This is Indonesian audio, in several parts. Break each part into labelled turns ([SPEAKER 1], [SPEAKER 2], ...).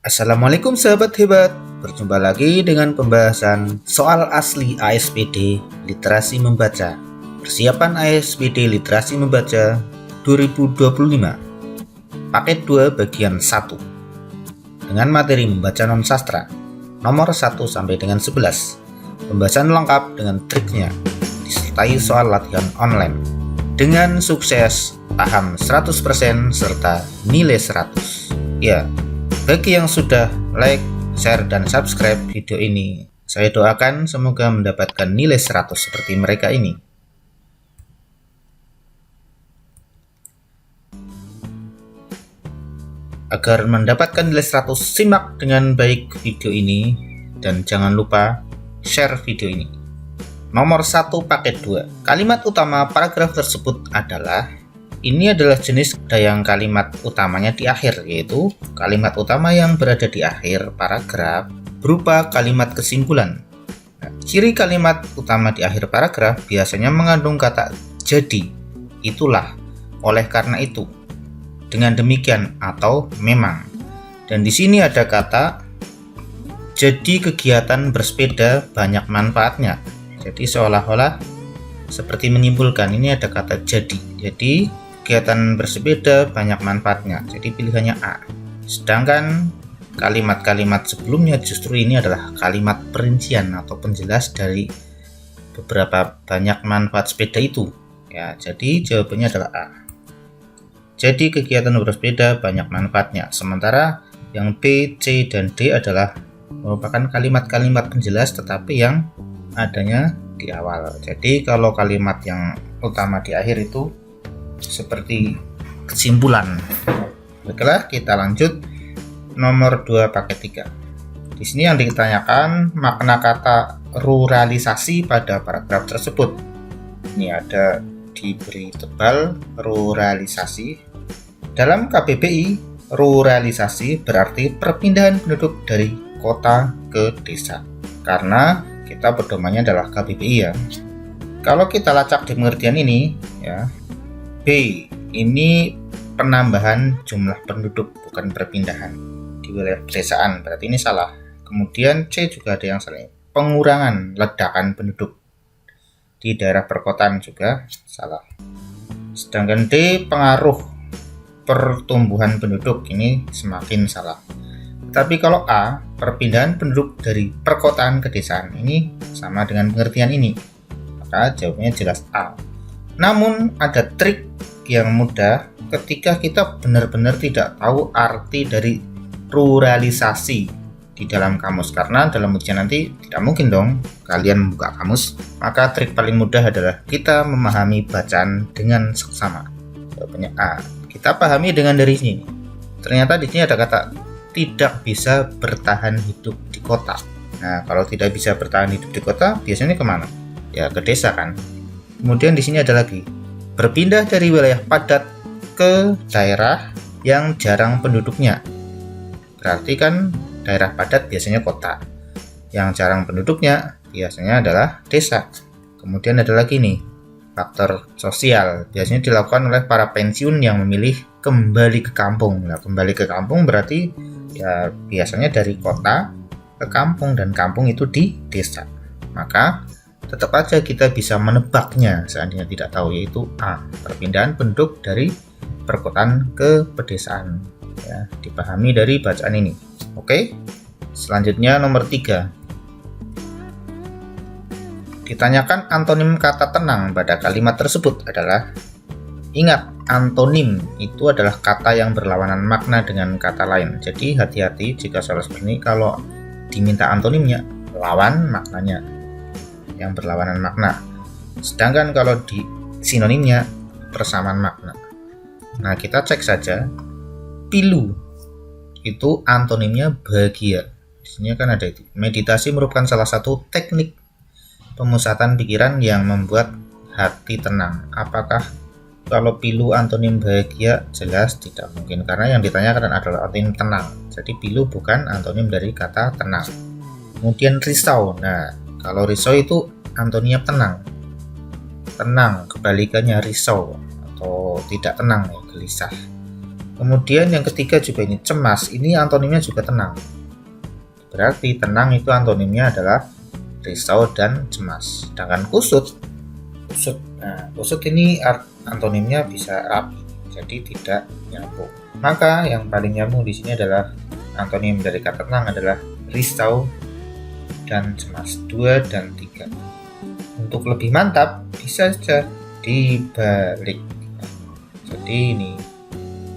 [SPEAKER 1] Assalamualaikum sahabat hebat, berjumpa lagi dengan pembahasan soal asli ASPD Literasi Membaca. Persiapan ASPD Literasi Membaca 2025 Paket 2 bagian 1 dengan materi membaca non-sastra nomor 1 sampai dengan 11. Pembahasan lengkap dengan triknya disertai soal latihan online dengan sukses, paham 100% serta nilai 100. Ya, bagi yang sudah like, share, dan subscribe video ini, saya doakan semoga mendapatkan nilai 100 seperti mereka ini. Agar mendapatkan nilai 100, simak dengan baik video ini dan jangan lupa share video ini. Nomor 1 paket 2. Kalimat utama paragraf tersebut adalah ini adalah jenis yang kalimat utamanya di akhir, yaitu kalimat utama yang berada di akhir paragraf berupa kalimat kesimpulan. Nah, ciri kalimat utama di akhir paragraf biasanya mengandung kata jadi, itulah, oleh karena itu, dengan demikian, atau memang. Dan di sini ada kata jadi kegiatan bersepeda banyak manfaatnya. Jadi seolah-olah seperti menyimpulkan ini ada kata jadi. Jadi kegiatan bersepeda banyak manfaatnya, jadi pilihannya A. Sedangkan kalimat-kalimat sebelumnya justru ini adalah kalimat perincian atau penjelas dari beberapa banyak manfaat sepeda itu. Ya, jadi jawabannya adalah A. Jadi kegiatan bersepeda banyak manfaatnya. Sementara yang B, C, dan D adalah merupakan kalimat-kalimat penjelas tetapi yang adanya di awal. Jadi kalau kalimat yang utama di akhir itu seperti kesimpulan. Baiklah, kita lanjut nomor 2 paket 3. Di sini yang ditanyakan makna kata ruralisasi pada paragraf tersebut. Ini ada diberi tebal ruralisasi. Dalam KBBI, ruralisasi berarti perpindahan penduduk dari kota ke desa. Karena kita pedomannya adalah KBBI ya. Kalau kita lacak di pengertian ini ya, B, ini penambahan jumlah penduduk bukan perpindahan di wilayah pedesaan, berarti ini salah. Kemudian C juga ada yang salah, pengurangan ledakan penduduk di daerah perkotaan juga salah. Sedangkan D, pengaruh pertumbuhan penduduk, ini semakin salah. Tapi kalau A, perpindahan penduduk dari perkotaan ke desaan, ini sama dengan pengertian ini, maka jawabannya jelas A. Namun ada trik yang mudah ketika kita benar-benar tidak tahu arti dari ruralisasi di dalam kamus, karena dalam ujian nanti tidak mungkin dong kalian membuka kamus. Maka trik paling mudah adalah kita memahami bacaan dengan seksama. Jawabannya A. Kita pahami dengan dari sini. Ternyata di sini ada kata tidak bisa bertahan hidup di kota. Nah, kalau tidak bisa bertahan hidup di kota, biasanya kemana? Ya ke desa kan. Kemudian di sini ada lagi berpindah dari wilayah padat ke daerah yang jarang penduduknya. Berarti kan daerah padat biasanya kota, yang jarang penduduknya biasanya adalah desa. Kemudian ada lagi nih faktor sosial, biasanya dilakukan oleh para pensiun yang memilih kembali ke kampung. Nah, kembali ke kampung berarti ya biasanya dari kota ke kampung, dan kampung itu di desa. Maka tetap aja kita bisa menebaknya seandainya tidak tahu, yaitu A, perpindahan penduduk dari perkotaan ke pedesaan. Ya, dipahami dari bacaan ini. Oke, selanjutnya nomor 3. Ditanyakan antonim kata tenang pada kalimat tersebut adalah, ingat, antonim itu adalah kata yang berlawanan makna dengan kata lain. Jadi hati-hati jika soal seperti ini, kalau diminta antonimnya, lawan maknanya yang berlawanan makna. Sedangkan kalau di sinonimnya persamaan makna. Nah, kita cek saja. Pilu itu antonimnya bahagia. Di sini kan ada itu. Meditasi merupakan salah satu teknik pemusatan pikiran yang membuat hati tenang. Apakah kalau pilu antonim bahagia? Jelas tidak mungkin, karena yang ditanyakan adalah antonim tenang. Jadi pilu bukan antonim dari kata tenang. Kemudian risau. Nah, kalau risau itu antonimnya tenang. Tenang kebalikannya risau atau tidak tenang ya, gelisah. Kemudian yang ketiga juga ini cemas, ini antonimnya juga tenang. Berarti tenang itu antonimnya adalah risau dan cemas. Sedangkan kusut ini antonimnya bisa rapi, jadi tidak nyambung. Maka yang paling nyambung di sini adalah antonim dari kata tenang adalah risau dan cemas, 2 dan 3. Untuk lebih mantap bisa saja dibalik. Jadi ini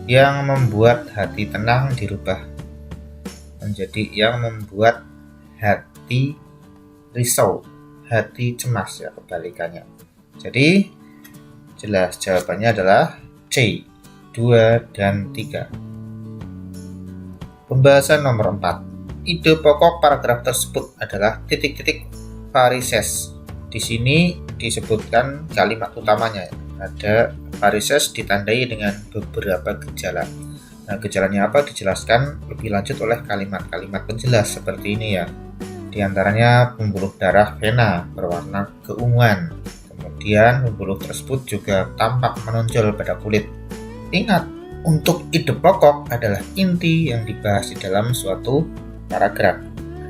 [SPEAKER 1] yang membuat hati tenang dirubah menjadi yang membuat hati risau, hati cemas, ya kebalikannya. Jadi jelas jawabannya adalah C, 2 dan 3. Pembahasan nomor 4. Ide pokok paragraf tersebut adalah titik-titik varises. Di sini disebutkan kalimat utamanya. Ada varises ditandai dengan beberapa gejala. Nah, gejalanya apa dijelaskan lebih lanjut oleh kalimat-kalimat penjelas seperti ini ya. Di antaranya pembuluh darah vena berwarna keunguan. Kemudian pembuluh tersebut juga tampak menonjol pada kulit. Ingat, untuk ide pokok adalah inti yang dibahas di dalam suatu paragraf.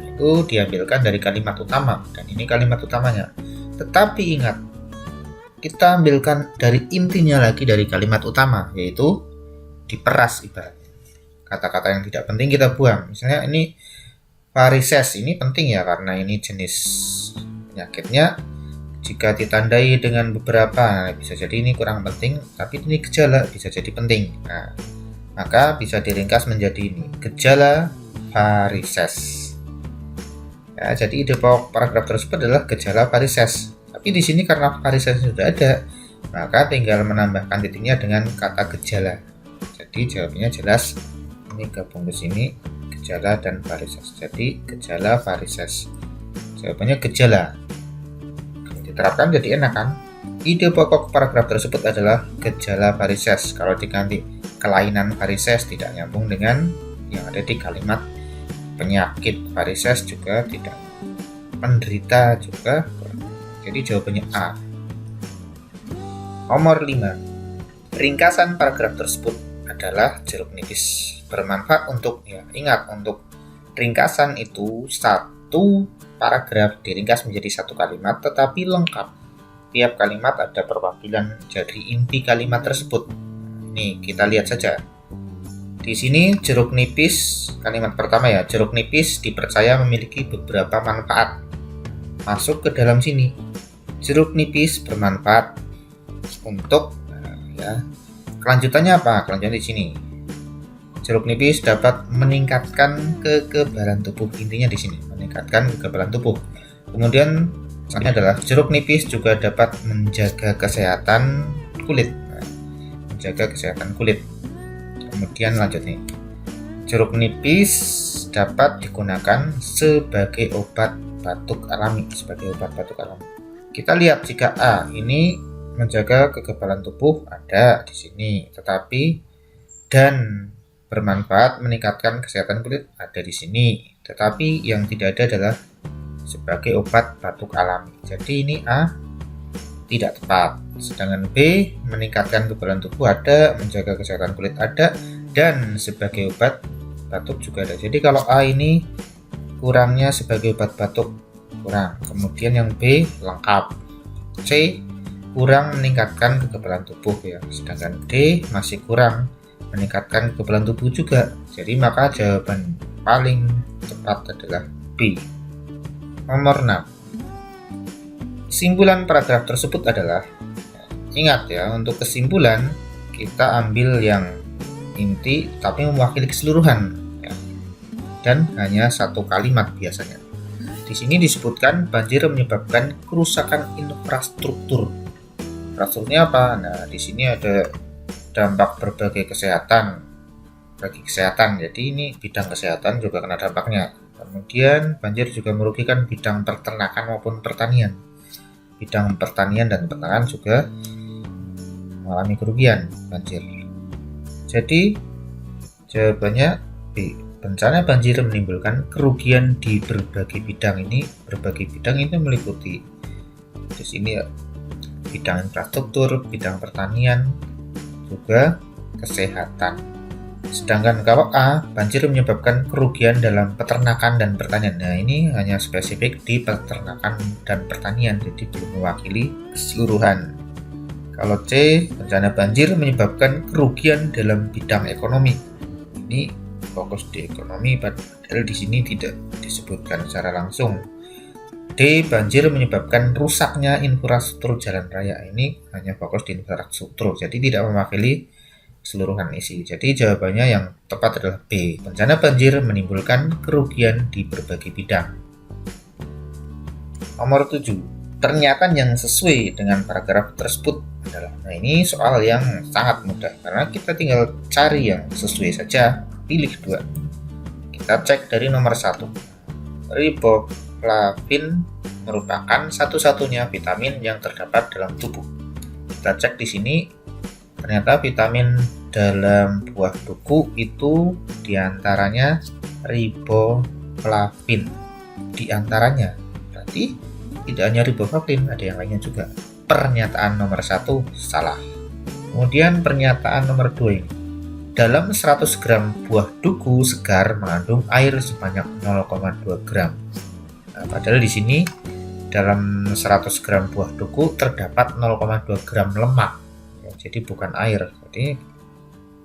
[SPEAKER 1] Itu diambilkan dari kalimat utama dan ini kalimat utamanya. Tetapi ingat, kita ambilkan dari intinya lagi dari kalimat utama, yaitu diperas ibaratnya. Kata-kata yang tidak penting kita buang. Misalnya ini varises, ini penting ya karena ini jenis penyakitnya. Jika ditandai dengan beberapa, bisa jadi ini kurang penting, tapi ini gejala bisa jadi penting. Nah, maka bisa diringkas menjadi ini, gejala varises. Ya, jadi ide pokok paragraf tersebut adalah gejala varises. Tapi di sini karena varises sudah ada, maka tinggal menambahkan titiknya dengan kata gejala. Jadi jawabannya jelas. Ini gabung ke sini, gejala dan varises. Jadi gejala varises. Jawabannya gejala. Diterapkan jadi enak kan? Ide pokok paragraf tersebut adalah gejala varises. Kalau diganti kelainan varises tidak nyambung dengan yang ada di kalimat penyakit varises juga tidak, penderita juga. Jadi jawabannya A. Nomor 5. Ringkasan paragraf tersebut adalah jeruk nipis. Bermanfaat untuk, ya ingat, untuk ringkasan itu satu paragraf diringkas menjadi satu kalimat tetapi lengkap. Tiap kalimat ada perwakilan dari inti kalimat tersebut. Ini kita lihat saja. Di sini jeruk nipis, kalimat pertama ya, jeruk nipis dipercaya memiliki beberapa manfaat. Masuk ke dalam sini. Jeruk nipis bermanfaat untuk, ya. Kelanjutannya apa? Kelanjutannya di sini. Jeruk nipis dapat meningkatkan kekebalan tubuh. Intinya di sini, meningkatkan kekebalan tubuh. Kemudian selanjutnya adalah jeruk nipis juga dapat menjaga kesehatan kulit. Menjaga kesehatan kulit. Kemudian lanjut nih. Jeruk nipis dapat digunakan sebagai obat batuk alami, Kita lihat jika A ini menjaga kekebalan tubuh ada di sini, tetapi dan bermanfaat meningkatkan kesehatan kulit ada di sini, tetapi yang tidak ada adalah sebagai obat batuk alami. Jadi ini A tidak tepat. Sedangkan B meningkatkan kekebalan tubuh ada, menjaga kesehatan kulit ada, dan sebagai obat batuk juga ada. Jadi kalau A ini kurangnya sebagai obat batuk kurang. Kemudian yang B lengkap. C kurang meningkatkan kekebalan tubuh ya. Sedangkan D masih kurang meningkatkan kekebalan tubuh juga. Jadi maka jawaban paling tepat adalah B. Nomor 6. Kesimpulan paragraf tersebut adalah, ingat ya, untuk kesimpulan kita ambil yang inti tapi mewakili keseluruhan ya. Dan hanya satu kalimat biasanya. Di sini disebutkan banjir menyebabkan kerusakan infrastruktur. Infrastrukturnya apa? Nah, di sini ada dampak berbagai kesehatan bagi kesehatan. Jadi ini bidang kesehatan juga kena dampaknya. Kemudian banjir juga merugikan bidang peternakan maupun pertanian. Bidang pertanian dan peternakan juga mengalami kerugian banjir. Jadi jawabannya B. Bencana banjir menimbulkan kerugian di berbagai bidang. Ini berbagai bidang itu meliputi di sini ya, bidang infrastruktur, bidang pertanian, juga kesehatan. Sedangkan kalau A, banjir menyebabkan kerugian dalam peternakan dan pertanian. Nah, ini hanya spesifik di peternakan dan pertanian, jadi belum mewakili keseluruhan. Kalau C, bencana banjir menyebabkan kerugian dalam bidang ekonomi. Ini fokus di ekonomi, padahal di sini tidak disebutkan secara langsung. D, banjir menyebabkan rusaknya infrastruktur jalan raya. Ini hanya fokus di infrastruktur, jadi tidak mewakili keseluruhan isi. Jadi jawabannya yang tepat adalah B. Bencana banjir menimbulkan kerugian di berbagai bidang. Nomor 7. Pernyataan yang sesuai dengan paragraf tersebut adalah. Nah, ini soal yang sangat mudah karena kita tinggal cari yang sesuai saja, pilih 2. Kita cek dari nomor 1. Riboflavin merupakan satu-satunya vitamin yang terdapat dalam tubuh. Kita cek di sini, ternyata vitamin dalam buah duku itu diantaranya riboflavin. Diantaranya, berarti tidak hanya riboflavin, ada yang lainnya juga. Pernyataan nomor 1 salah. Kemudian pernyataan nomor 2 ini. Dalam 100 gram buah duku segar mengandung air sebanyak 0,2 gram. Nah, padahal di sini dalam 100 gram buah duku terdapat 0,2 gram lemak. Ya, jadi bukan air. Jadi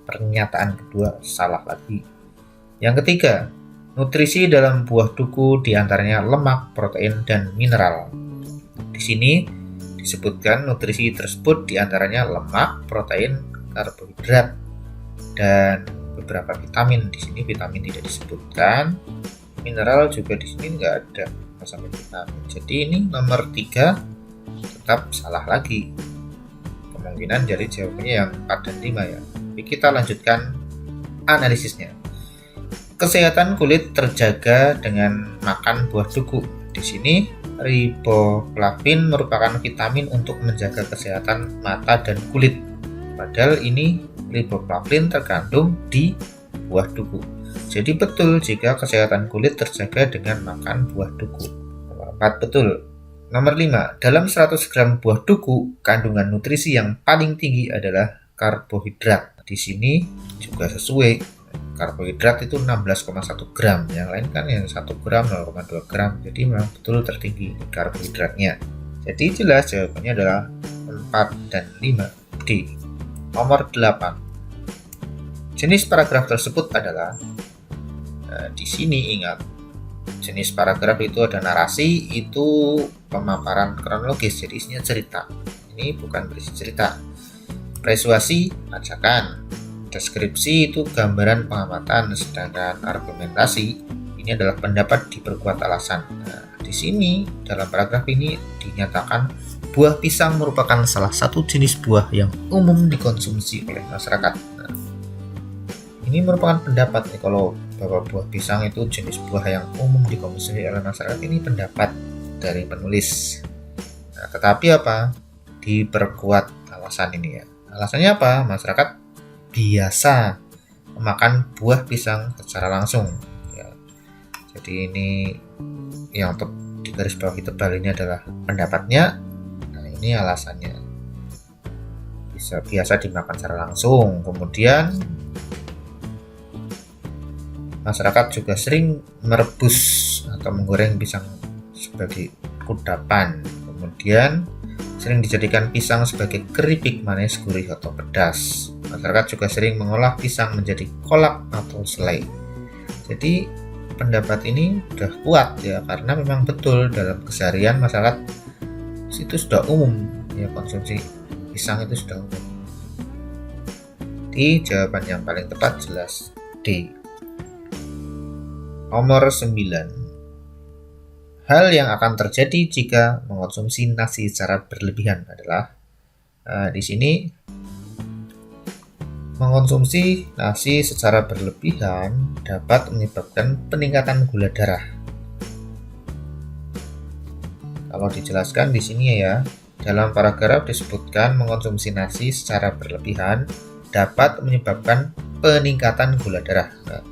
[SPEAKER 1] pernyataan kedua salah lagi. Yang ketiga, nutrisi dalam buah duku diantaranya lemak, protein, dan mineral. Di sini disebutkan nutrisi tersebut diantaranya lemak, protein, karbohidrat, dan beberapa vitamin. Di sini vitamin tidak disebutkan, mineral juga di sini nggak ada sampai vitamin. Jadi ini nomor 3 tetap salah lagi. Kemungkinan jadi jawabannya yang 4 dan 5 ya. Jadi kita lanjutkan analisisnya. Kesehatan kulit terjaga dengan makan buah duku. Di sini riboflavin merupakan vitamin untuk menjaga kesehatan mata dan kulit. Padahal ini riboflavin terkandung di buah duku. Jadi betul jika kesehatan kulit terjaga dengan makan buah duku. Nomor 4 betul. Nomor 5, dalam 100 gram buah duku, kandungan nutrisi yang paling tinggi adalah karbohidrat. Di sini juga sesuai. Karbohidrat itu 16,1 gram. Yang lain kan yang 1 gram, 0,2 gram. Jadi memang betul tertinggi karbohidratnya. Jadi jelas jawabannya adalah 4 dan 5 D. Nomor 8. Jenis paragraf tersebut adalah, di sini ingat, jenis paragraf itu ada narasi, itu pemaparan kronologis, jadi isinya cerita. Ini bukan berisi cerita. Persuasi, ajakan. Deskripsi itu gambaran pengamatan, sedangkan argumentasi ini adalah pendapat diperkuat alasan. Nah, di sini dalam paragraf ini dinyatakan buah pisang merupakan salah satu jenis buah yang umum dikonsumsi oleh masyarakat. Nah, ini merupakan pendapat nih, kalau bahwa buah pisang itu jenis buah yang umum dikonsumsi oleh masyarakat, ini pendapat dari penulis. Nah, tetapi apa? Diperkuat alasan ini ya. Alasannya apa? Masyarakat biasa memakan buah pisang secara langsung. Ya. Jadi ini yang untuk di garis bawah tebal ini adalah pendapatnya. Nah, ini alasannya. Biasa dimakan secara langsung. Kemudian masyarakat juga sering merebus atau menggoreng pisang sebagai kudapan. Kemudian sering dijadikan pisang sebagai keripik manis, gurih, atau pedas. Masyarakat juga sering mengolah pisang menjadi kolak atau selai. Jadi pendapat ini sudah kuat ya, karena memang betul dalam keseharian masyarakat itu sudah umum ya, konsumsi pisang itu sudah umum. Jadi jawaban yang paling tepat jelas D. Nomor 9. Hal yang akan terjadi jika mengonsumsi nasi secara berlebihan adalah, di sini mengonsumsi nasi secara berlebihan dapat menyebabkan peningkatan gula darah. Kalau dijelaskan di sini ya, dalam paragraf disebutkan mengonsumsi nasi secara berlebihan dapat menyebabkan peningkatan gula darah. Nah,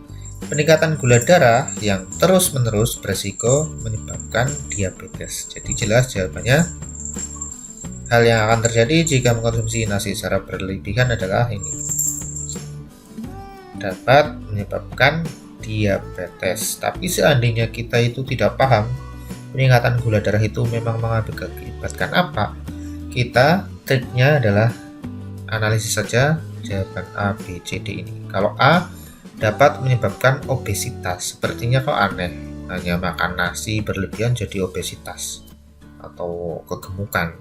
[SPEAKER 1] peningkatan gula darah yang terus-menerus berisiko menyebabkan diabetes. Jadi jelas jawabannya, hal yang akan terjadi jika mengkonsumsi nasi secara berlebihan adalah ini. dapat menyebabkan diabetes. Tapi seandainya kita itu tidak paham peningkatan gula darah itu memang mengakibatkan apa, kita triknya adalah analisis saja jawaban A, B, C, D ini. Kalau A dapat menyebabkan obesitas, sepertinya kok aneh, hanya makan nasi berlebihan jadi obesitas atau kegemukan.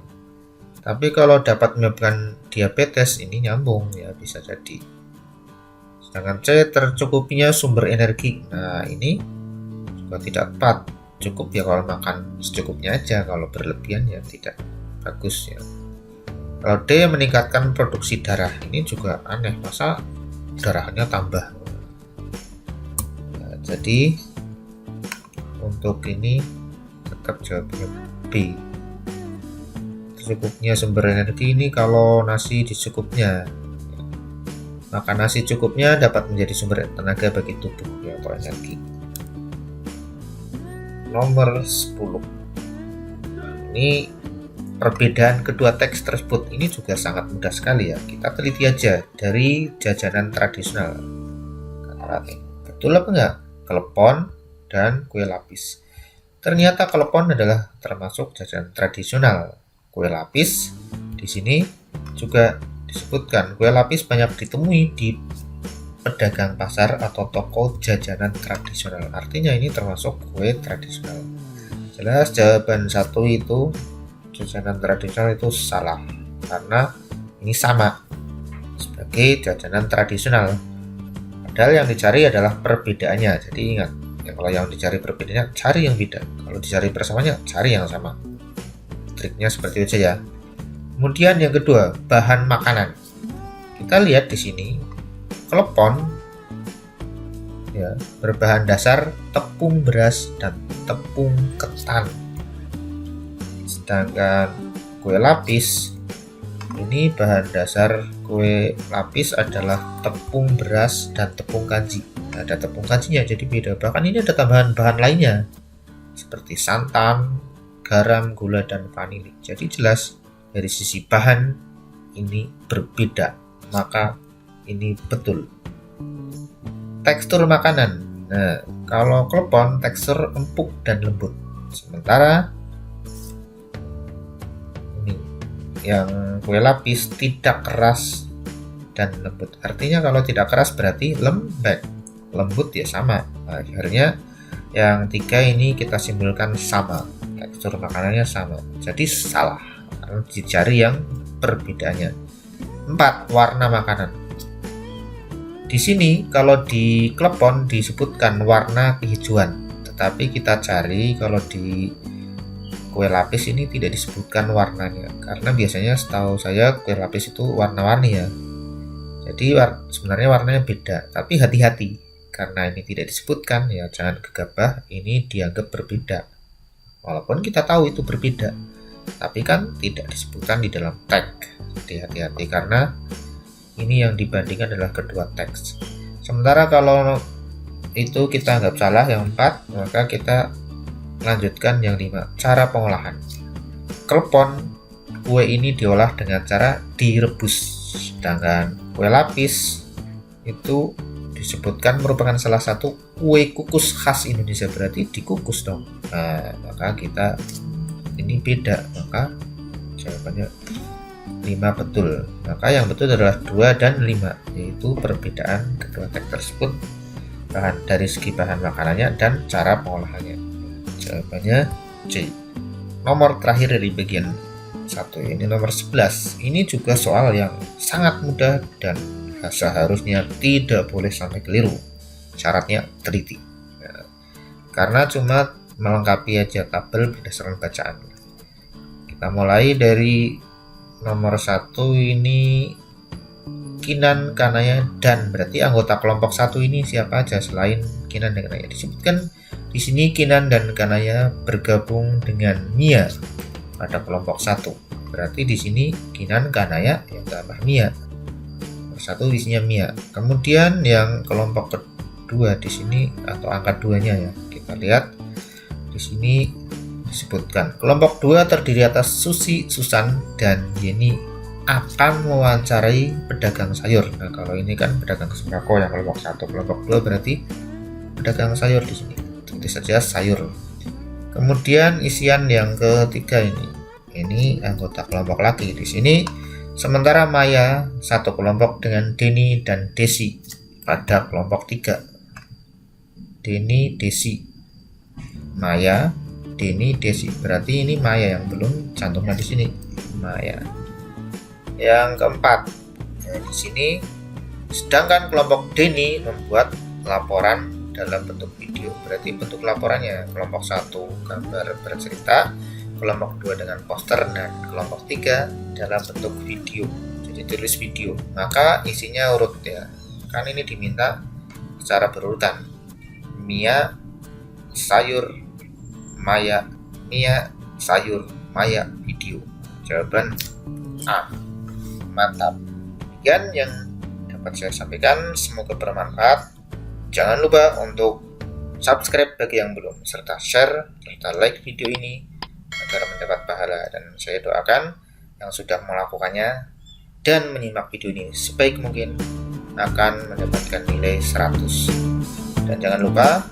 [SPEAKER 1] Tapi kalau dapat menyebabkan diabetes, ini nyambung ya, bisa jadi. Sedangkan C, tercukupnya sumber energi. Nah, ini juga tidak tepat. Cukup ya kalau makan secukupnya aja, kalau berlebihan ya tidak bagus ya. Kalau D, meningkatkan produksi darah, ini juga aneh, masa darahnya tambah. Nah, jadi untuk ini tetap jawabnya B. Cukupnya sumber energi ini kalau nasi dicukupnya. Makan nasi cukupnya dapat menjadi sumber tenaga bagi tubuh ya, atau energi. Nomor 10. Ini perbedaan kedua teks tersebut ini juga sangat mudah sekali ya. Kita teliti aja dari jajanan tradisional. Betul apa enggak? Klepon dan kue lapis. Ternyata klepon adalah termasuk jajanan tradisional. Kue lapis di sini juga disebutkan. Kue lapis banyak ditemui di pedagang pasar atau toko jajanan tradisional. Artinya ini termasuk kue tradisional. Jelas jawaban 1 itu jajanan tradisional itu salah, karena ini sama sebagai jajanan tradisional. Padahal yang dicari adalah perbedaannya. Jadi ingat, ya, kalau yang dicari perbedaannya, cari yang beda. Kalau dicari persamaannya, cari yang sama. Triknya seperti itu saja. Kemudian yang kedua, bahan makanan. Kita lihat di sini, klepon ya, berbahan dasar tepung beras dan tepung ketan. Sedangkan kue lapis ini bahan dasar kue lapis adalah tepung beras dan tepung kanji. Ada tepung kanjinya jadi beda. Bahkan ini ada tambahan bahan lainnya seperti santan, garam, gula, dan vanili. Jadi jelas dari sisi bahan ini berbeda, maka ini betul. Tekstur makanan. Nah, kalau klepon tekstur empuk dan lembut. Sementara ini yang kue lapis tidak keras dan lembut. Artinya kalau tidak keras berarti lembek. Lembut ya sama. Nah, akhirnya yang 3 ini kita simpulkan sama. Tekstur makanannya sama. Jadi salah. Karena dicari yang perbedaannya. 4. Warna makanan. Di sini kalau di klepon disebutkan warna kehijauan, tetapi kita cari kalau di kue lapis ini tidak disebutkan warnanya, karena biasanya setahu saya kue lapis itu warna-warni ya. Jadi sebenarnya warnanya beda, tapi hati-hati karena ini tidak disebutkan ya, jangan gegabah ini dianggap berbeda. Walaupun kita tahu itu berbeda, tapi kan tidak disebutkan di dalam tag. Jadi hati-hati karena ini yang dibandingkan adalah kedua teks. Sementara kalau itu kita anggap salah yang 4, maka kita lanjutkan yang 5. Cara pengolahan. Klepon kue ini diolah dengan cara direbus. Sedangkan kue lapis itu disebutkan merupakan salah satu kue kukus khas Indonesia, berarti dikukus dong. Nah, maka kita ini beda, maka jawabannya 5 betul. Maka yang betul adalah 2 dan 5, yaitu perbedaan kedua teks tersebut dari segi bahan makanannya dan cara pengolahannya. Jawabannya C. Nomor terakhir dari bagian 1, ini nomor 11. Ini juga soal yang sangat mudah dan seharusnya tidak boleh sampai keliru. Syaratnya teliti. Ya, karena cuma melengkapi aja tabel berdasarkan bacaan. Kita mulai dari nomor 1 ini Kinan, Kanaya, dan berarti anggota kelompok 1 ini siapa aja selain Kinan dan Kanaya. Disebutkan di sini Kinan dan Kanaya bergabung dengan Mia pada kelompok 1. Berarti di sini Kinan, Kanaya yang tambah Mia. Nomor 1 isinya Mia. Kemudian yang kelompok kedua di sini atau angka 2-nya ya. Kita lihat di sini disebutkan kelompok 2 terdiri atas Susi, Susan, dan Yeni akan mewawancarai pedagang sayur. Nah, kalau ini kan pedagang sembako yang kelompok 1, kelompok 2 berarti pedagang sayur di sini. Tentu saja sayur. Kemudian isian yang ketiga ini anggota kelompok laki di sini. Sementara Maya satu kelompok dengan Denny dan Desi pada kelompok 3. Denny, Desi, Maya, Denny, Desi. Berarti ini Maya yang belum cantumnya di sini. Maya. Yang keempat, di sini sedangkan kelompok Denny membuat laporan dalam bentuk video. Berarti bentuk laporannya kelompok 1 gambar bercerita, kelompok 2 dengan poster, dan kelompok 3 dalam bentuk video. Jadi tulis video. Maka isinya urut ya. Kan ini diminta secara berurutan. Mia, sayur, Maya, Mia, sayur, Maya, video. Jawaban A. Mantap. Demikian yang dapat saya sampaikan, semoga bermanfaat. Jangan lupa untuk subscribe bagi yang belum, serta share, serta like video ini agar mendapat pahala. Dan saya doakan yang sudah melakukannya dan menyimak video ini sebaik mungkin akan mendapatkan nilai 100. Dan jangan lupa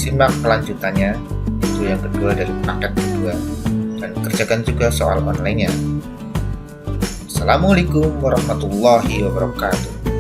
[SPEAKER 1] simak kelanjutannya, video yang kedua dari paket kedua, dan kerjakan juga soal online-nya. Assalamualaikum warahmatullahi wabarakatuh.